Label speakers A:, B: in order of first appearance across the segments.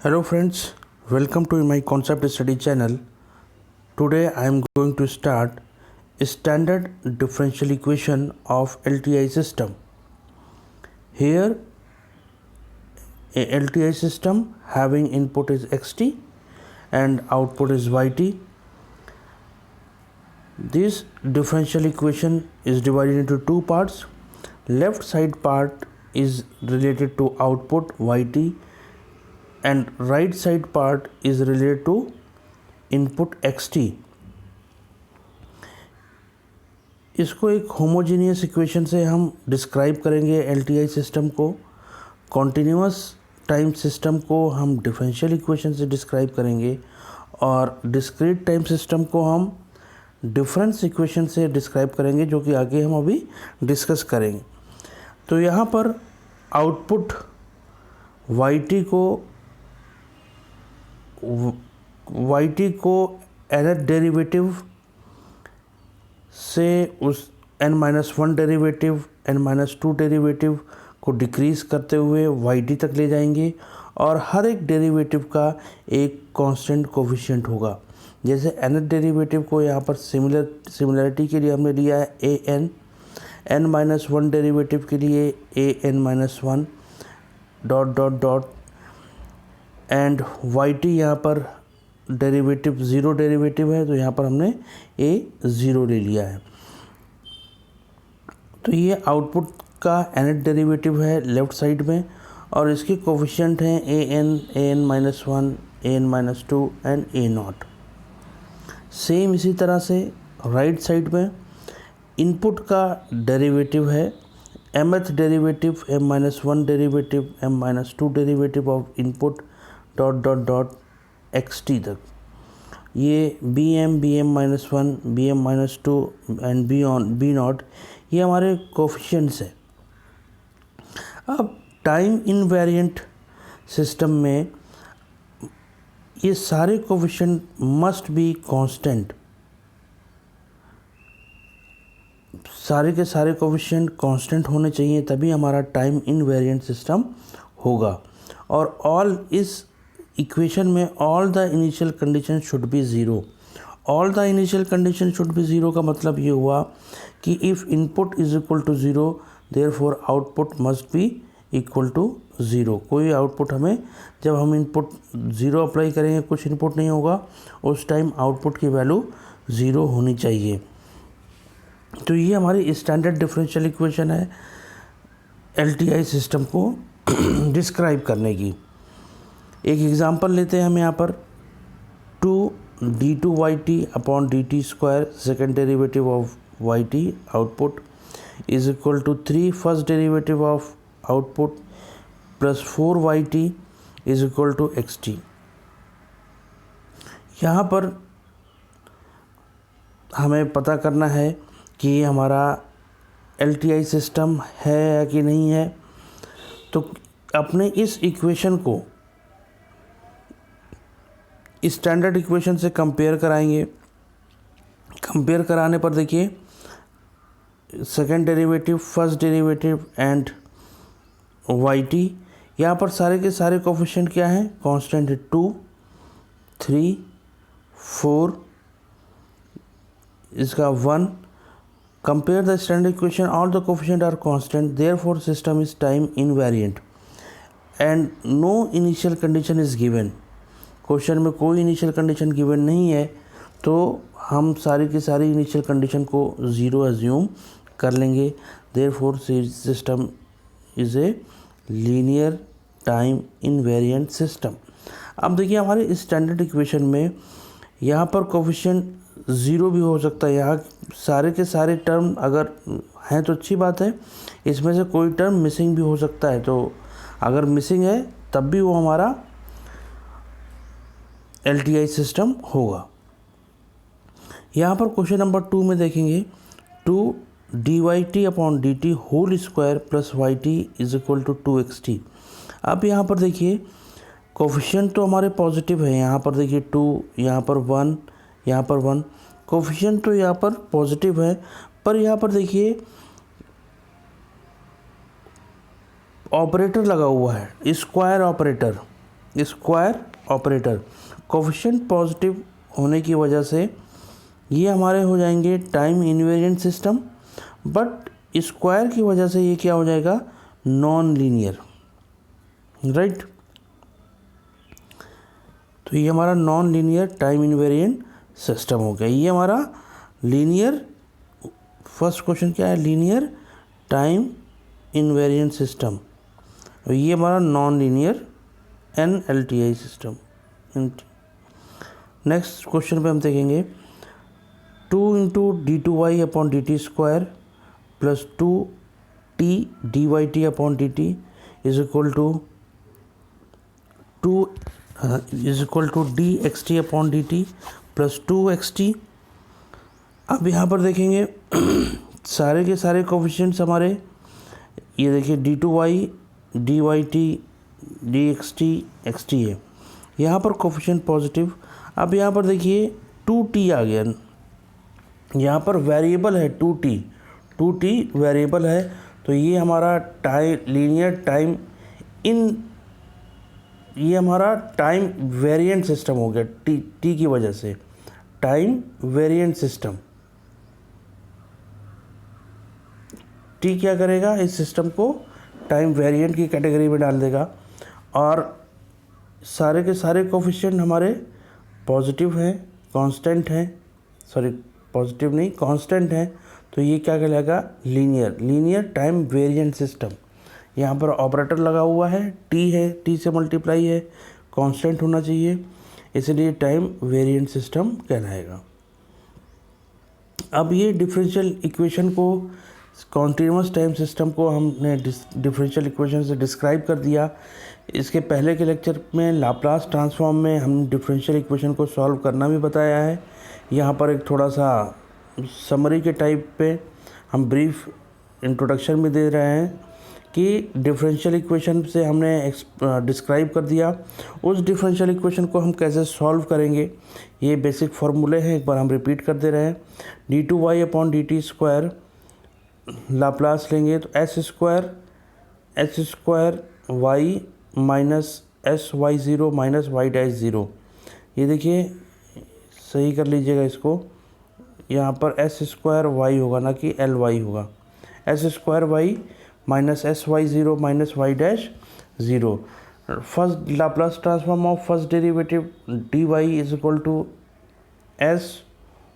A: Hello friends, welcome to my concept study channel. Today I am going to start a standard differential equation of LTI system. Here a LTI system having input is xt and output is yt. This differential equation is divided into two parts. Left side part is related to output yt and right side part is related to input xt. इसको एक homogeneous equation से हम describe करेंगे LTI system को. Continuous time system को हम differential equation से describe करेंगे और डिस्क्रीट टाइम सिस्टम को हम डिफरेंस इक्वेशन से डिस्क्राइब करेंगे, जो कि आगे हम अभी डिस्कस करेंगे. तो यहाँ पर आउटपुट yt को nth डेरिवेटिव से उस n-1 डेरिवेटिव n-2 डेरिवेटिव को डिक्रीज करते हुए yt तक ले जाएंगे और हर एक डेरिवेटिव का एक कांस्टेंट कोफिशिएंट होगा. जैसे nth डेरिवेटिव को यहाँ पर सिमिलरिटी के लिए हमने लिया है n-1 डेरिवेटिव के लिए an-1 ... एंड yt यहाँ पर डेरिवेटिव ज़ीरो डेरिवेटिव है, तो यहाँ पर हमने a0 ले लिया है. तो ये आउटपुट का nth डेरिवेटिव है लेफ़्ट साइड में और इसके कोफिशिएंट हैं an-1 an-2 and a0. Same इसी तरह से राइट साइड में इनपुट का डेरिवेटिव है mth derivative m-1 derivative m-2 derivative of input ... xt तक. ये bm bm-1 bm-2 and b0 ये हमारे कोफिशिएंट्स हैं. अब टाइम इनवेरिएंट सिस्टम में ये सारे कोफिशिएंट मस्ट बी कांस्टेंट. सारे के सारे कोफिशिएंट कांस्टेंट होने चाहिए, तभी हमारा टाइम इनवेरिएंट सिस्टम होगा. और ऑल इस इक्वेशन में all the initial condition should be zero. All the initial condition should be zero का मतलब ये हुआ कि if input is equal to zero therefore output must be equal to zero. कोई आउटपुट हमें, जब हम इनपुट ज़ीरो अप्लाई करेंगे, कुछ इनपुट नहीं होगा, उस टाइम आउटपुट की वैल्यू ज़ीरो होनी चाहिए. तो ये हमारी स्टैंडर्ड डिफरेंशियल इक्वेशन है LTI सिस्टम को डिस्क्राइब करने की. एक एग्जांपल लेते हैं हम यहाँ पर. 2d2yt upon dt square second derivative of yt output is equal to 3 first derivative of output plus 4yt is equal to xt. यहाँ पर हमें पता करना है कि ये हमारा LTI सिस्टम है या कि नहीं है. तो अपने इस इक्वेशन को स्टैंडर्ड इक्वेशन से कंपेयर कराएंगे. कंपेयर कराने पर देखिए second derivative, first derivative and yt, यहाँ पर सारे के सारे कोफिशिएंट क्या हैं? कांस्टेंट है. 2 3 4 इसका 1. Compare the standard equation, all the coefficient are constant, therefore system is time invariant and no initial condition is given. Question में कोई इनिशियल कंडीशन गिवन नहीं है, तो हम सारी की सारी इनिशियल कंडीशन को ज़ीरो एज्यूम कर लेंगे. Therefore system is a linear time invariant system. अब देखिए हमारे स्टैंडर्ड इक्वेशन में यहाँ पर कोफिशिएंट ज़ीरो भी हो सकता है. यहाँ सारे के सारे टर्म अगर हैं तो अच्छी बात है, इसमें से कोई टर्म मिसिंग भी हो सकता है. तो अगर मिसिंग है तब भी वो हमारा LTI सिस्टम होगा. यहाँ पर क्वेश्चन नंबर 2 में देखेंगे 2dyt upon dt whole square plus yt is equal to 2xt. अब यहाँ पर देखिए कोफिशिएंट तो हमारे पॉजिटिव है. यहाँ पर देखिए 2, यहाँ पर 1, यहाँ पर 1. कोफिशिएंट तो यहाँ पर पॉजिटिव है, पर यहाँ पर देखिए ऑपरेटर लगा हुआ है, square operator. Square operator. Coefficient positive होने की वजह से ये हमारे हो जाएंगे time invariant system, but square की वजह से ये क्या हो जाएगा, नॉन लीनियर, राइट। तो ये हमारा non linear time invariant system हो गया। ये हमारा लीनियर, फर्स्ट क्वेश्चन क्या है, लीनियर टाइम इनवेरिएंट सिस्टम। और ये हमारा non linear NLTI system. Next question पे हम देखेंगे 2 into d2y upon dt square plus 2t dyt upon dt is equal to dxt upon dt plus 2xt। अब यहाँ पर देखेंगे सारे के सारे कोफिशिएंट्स हमारे, ये देखिए d2y dyt dxt xt है, यहाँ पर कोफिशिएंट पॉजिटिव। अब यहाँ पर देखिए 2t आ गया, यहाँ पर वेरिएबल है 2t वेरिएबल है, तो ये हमारा लीनियर टाइम ये हमारा टाइम वेरिएंट सिस्टम हो गया, t की वजह से टाइम वेरिएंट सिस्टम। t क्या करेगा, इस सिस्टम को टाइम वेरिएंट की कैटेगरी में डाल देगा, और सारे के सारे कोफिशिएंट हमारे पॉजिटिव हैं, कांस्टेंट हैं, सॉरी पॉजिटिव नहीं कांस्टेंट हैं, तो ये क्या कहलाएगा, लीनियर टाइम वेरिएंट सिस्टम। यहाँ पर ऑपरेटर लगा हुआ है, t है, t से मल्टीप्लाई है, कांस्टेंट होना चाहिए, इसलिए टाइम वेरिएंट सिस्टम कहलाएगा। अब ये डिफरेंशियल इक्वेशन को, कॉन्टिन्यूस टाइम सिस्टम को हमने डिफरेंशियल इक्वेशन से डिस्क्राइब कर दिया। इसके पहले के लेक्चर में लाप्लास ट्रांसफॉर्म में हम डिफरेंशियल इक्वेशन को सॉल्व करना भी बताया है। यहाँ पर एक थोड़ा सा समरी के टाइप पे हम ब्रीफ इंट्रोडक्शन भी दे रहे हैं कि डिफरेंशियल इक्वेशन से हमने डिस्क्राइब कर दिया, उस डिफरेंशियल इक्वेशन को हम कैसे सॉल्व करेंगे, ये बेसिक फार्मूले हैं, एक बार हम रिपीट कर दे रहे हैं। d2y upon dt square Laplace लेंगे तो s square y minus sy0 minus y'0। ये देखिए सही कर लीजिएगा इसको, यहाँ पर s स्क्वायर y होगा ना कि ly होगा, s square y minus sy0 minus y'0। First Laplace transform of first derivative dy is equal to sys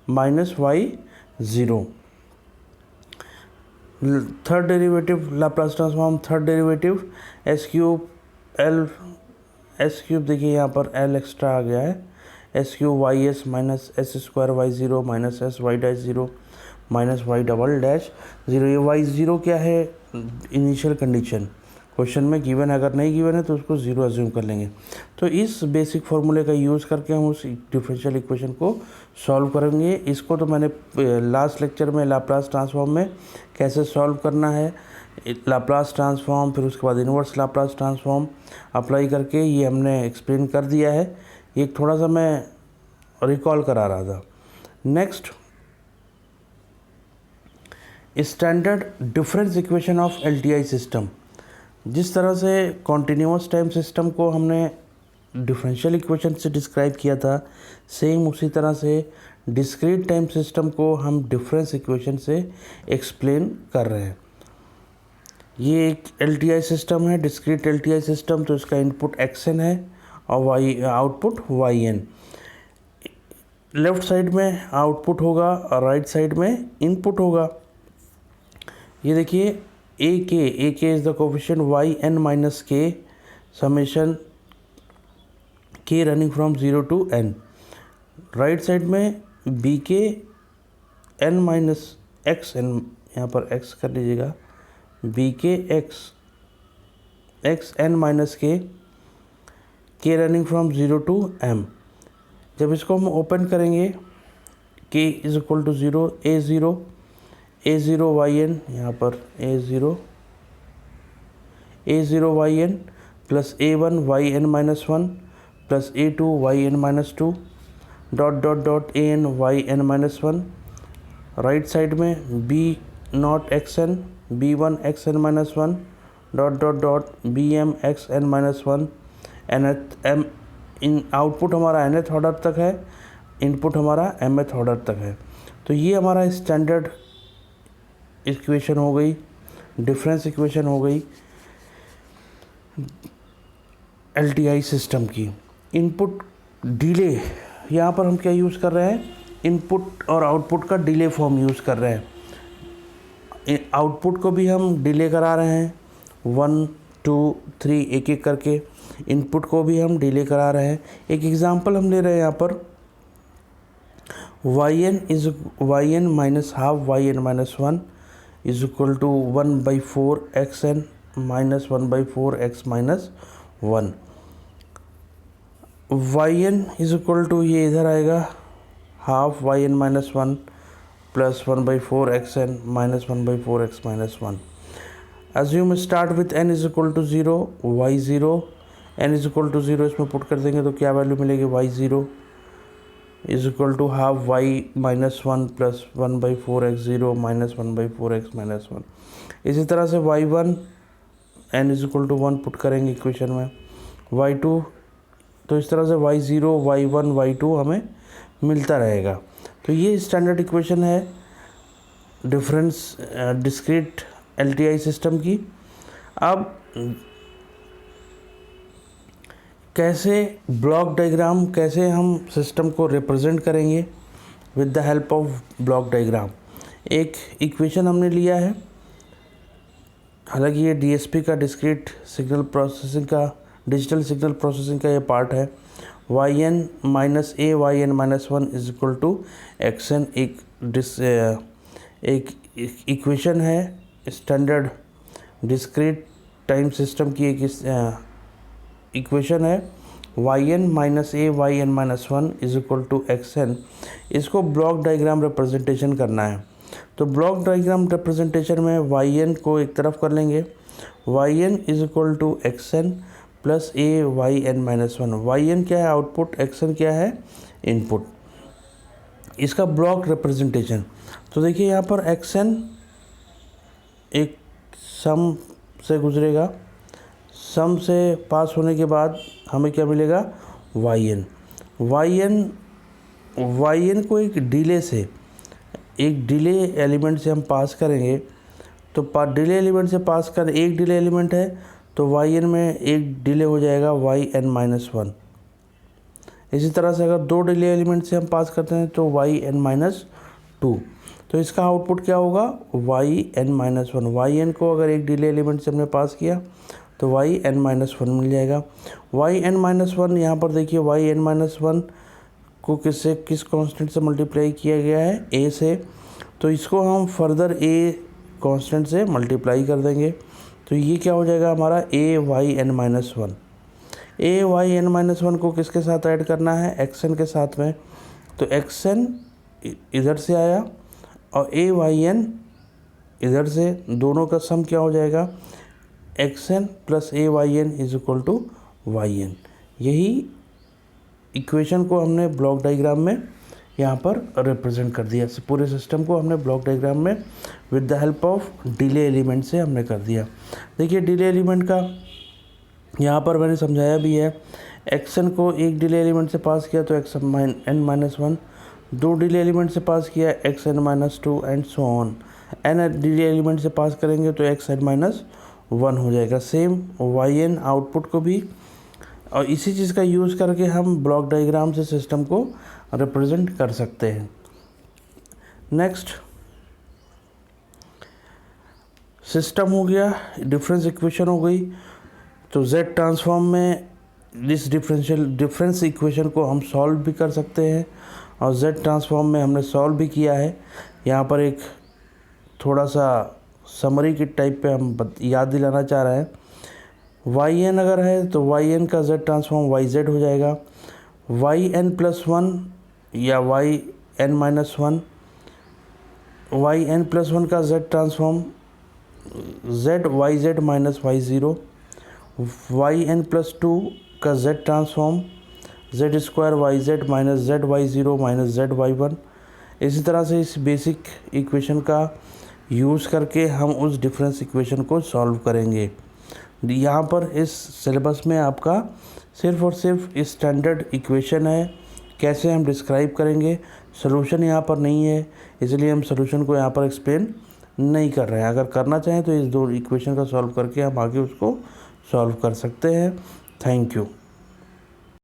A: minus y'0। Third derivative Laplace transform, third derivative s cube देखिए यहाँ पर l extra आ गया है, s cube ys minus s square y0 minus sy'0 minus y'0। ये y0 क्या है, initial condition, question में गिवन है, अगर नहीं गिवन है तो उसको 0 अज्यूम कर लेंगे। तो इस बेसिक फार्मूले का यूज़ करके हम उस डिफरेंशियल इक्वेशन को सॉल्व करेंगे। इसको तो मैंने लास्ट लेक्चर में लाप्लास ट्रांसफॉर्म में कैसे सॉल्व करना है, लाप्लास ट्रांसफॉर्म, फिर उसके बाद इन्वर्स लाप्लास ट्रांसफॉर्म अप्लाई करके ये हमने एक्सप्लेन कर दिया है। ये थोड़ा सा मैं रिकॉल करा रहा था। Next, standard difference equation of LTI system. जिस तरह से कॉन्टिन्यूस टाइम सिस्टम को हमने डिफरेंशियल इक्वेशन से डिस्क्राइब किया था, सेम उसी तरह से डिस्क्रीट टाइम सिस्टम को हम डिफरेंस इक्वेशन से एक्सप्लेन कर रहे हैं। ये एक LTI सिस्टम है, डिस्क्रीट LTI सिस्टम, तो इसका इनपुट xn है और आउटपुट yn। लेफ़्ट साइड में आउटपुट होगा और राइट साइड में इनपुट होगा। ये देखिए ak is the coefficient yn minus k summation k running from 0 to n। Right side में bk n minus x n, यहाँ पर x कर लीजिएगा, bk x n minus k running from 0 to m। जब इसको हम ओपन करेंगे k is equal to 0, a0 yn, यहाँ पर a0 yn plus a1 yn minus 1 plus a2 yn minus 2 dot dot dot a n y n minus one, right side में b naught x n b one x n minus one dot dot dot b m x n minus one, nth M, इन output हमारा nth order तक है, input हमारा mth order तक है। तो ये हमारा स्टैंडर्ड इक्वेशन हो गई, डिफरेंस इक्वेशन हो गई LTI सिस्टम की। इनपुट डिले, यहाँ पर हम क्या यूज़ कर रहे हैं, इनपुट और आउटपुट का डिले फॉर्म यूज़ कर रहे हैं। आउटपुट को भी हम डिले करा रहे हैं 1 2 3 एक एक करके, इनपुट को भी हम डिले करा रहे हैं। एक एग्जांपल हम ले रहे हैं यहाँ पर, yn minus half yn minus one is equal to 1/4 xn minus 1/4 x minus one. yn is equal to, ये इधर आएगा half yn minus one plus 1/4 xn minus 1/4 x minus one. Assume start with n is equal to 0, y 0, n is equal to 0 इसमें put कर देंगे तो क्या value मिलेगी, y 0 is equal to half y minus one plus 1/4 x 0 minus 1/4 x minus one. इसी तरह से y 1 n is equal to 1 put करेंगे इक्वेशन में, y 2, तो इस तरह से y 0 y 1 y 2 हमें मिलता रहेगा। तो ये स्टैंडर्ड इक्वेशन है डिफरेंस डिस्क्रीट LTI सिस्टम की। अब कैसे ब्लॉक डायग्राम, कैसे हम सिस्टम को रिप्रेजेंट करेंगे with the help of block diagram. एक इक्वेशन हमने लिया है, हालांकि ये DSP का डिस्क्रीट सिग्नल प्रोसेसिंग का, डिजिटल सिग्नल प्रोसेसिंग का ये पार्ट है। yn minus a yn minus one is equal to xn एक इक्वेशन है, स्टैंडर्ड डिस्क्रीट टाइम सिस्टम की एक इक्वेशन है। yn minus a yn minus one is equal to xn, इसको ब्लॉक डायग्राम रिप्रेजेंटेशन करना है। तो ब्लॉक डायग्राम रिप्रेजेंटेशन में yn को एक तरफ कर लेंगे, yn is equal to xn plus a yn minus one. yn क्या है आउटपुट, xn क्या है इनपुट, इसका ब्लॉक रिप्रेजेंटेशन। तो देखिए यहाँ पर xn एक सम से गुजरेगा, सम से पास होने के बाद हमें क्या मिलेगा, yn को एक डिले से, एक डिले एलिमेंट से हम पास करेंगे। तो डिले एलिमेंट से पास कर, एक डिले एलिमेंट है तो yn में एक डिले हो जाएगा yn माइनस वन। इसी तरह से अगर दो डिले एलिमेंट से हम पास करते हैं तो yn माइनस टू, तो इसका आउटपुट क्या होगा, yn माइनस वन। yn को अगर एक डिले एलिमेंट से हमने पास किया तो yn माइनस वन मिल जाएगा। yn माइनस वन, यहाँ पर देखिए yn माइनस वन को किस कांस्टेंट से मल्टीप्लाई किया गया है, a से, तो इसको हम फर्दर a कांस्टेंट से मल्टीप्लाई कर देंगे। तो ये क्या हो जाएगा हमारा yn minus one. yn minus one को किसके साथ ऐड करना है, xn के साथ में। तो xn इधर से आया और yn इधर से, दोनों का सम क्या हो जाएगा, xn plus yn is equal to yn। यही इक्वेशन को हमने ब्लॉक डायग्राम में यहाँ पर रिप्रेजेंट कर दिया। पूरे सिस्टम को हमने ब्लॉक डायग्राम में with the help of delay element से हमने कर दिया। देखिए डिले एलिमेंट का यहाँ पर मैंने समझाया भी है। xn को एक डिले एलिमेंट से पास किया तो xn माइनस वन, दो डिले एलिमेंट से पास किया xn minus two and so on. n delay element से पास करेंगे तो xn माइनस वन हो जाएगा। सेम yn आउटपुट को भी, और इसी चीज़ का यूज़ करके हम ब्लॉक डायग्राम से सिस्टम को रिप्रेजेंट कर सकते हैं। नेक्स्ट सिस्टम हो गया, डिफरेंस इक्वेशन हो गई। तो z ट्रांसफॉर्म में इस डिफरेंस इक्वेशन को हम सॉल्व भी कर सकते हैं, और z ट्रांसफॉर्म में हमने सॉल्व भी किया है। यहाँ पर एक थोड़ा सा समरी की टाइप पे हम याद दिलाना चाह रहे हैं। yn अगर है तो yn का z ट्रांसफॉर्म yz हो जाएगा। yn प्लस वन या yn minus one, yn plus one का z transform yz minus y0। yn plus two का z transform z square y z minus z y zero minus z y one. इसी तरह से इस basic equation का use करके हम उस डिफरेंस इक्वेशन को सॉल्व करेंगे। यहाँ पर इस सिलेबस में आपका सिर्फ़ और सिर्फ स्टैंडर्ड इक्वेशन है, कैसे हम डिस्क्राइब करेंगे, सॉल्यूशन यहाँ पर नहीं है, इसलिए हम सॉल्यूशन को यहाँ पर एक्सप्लेन नहीं कर रहे हैं। अगर करना चाहें तो इस दो इक्वेशन का सॉल्व करके हम आगे उसको सॉल्व कर सकते हैं। Thank you.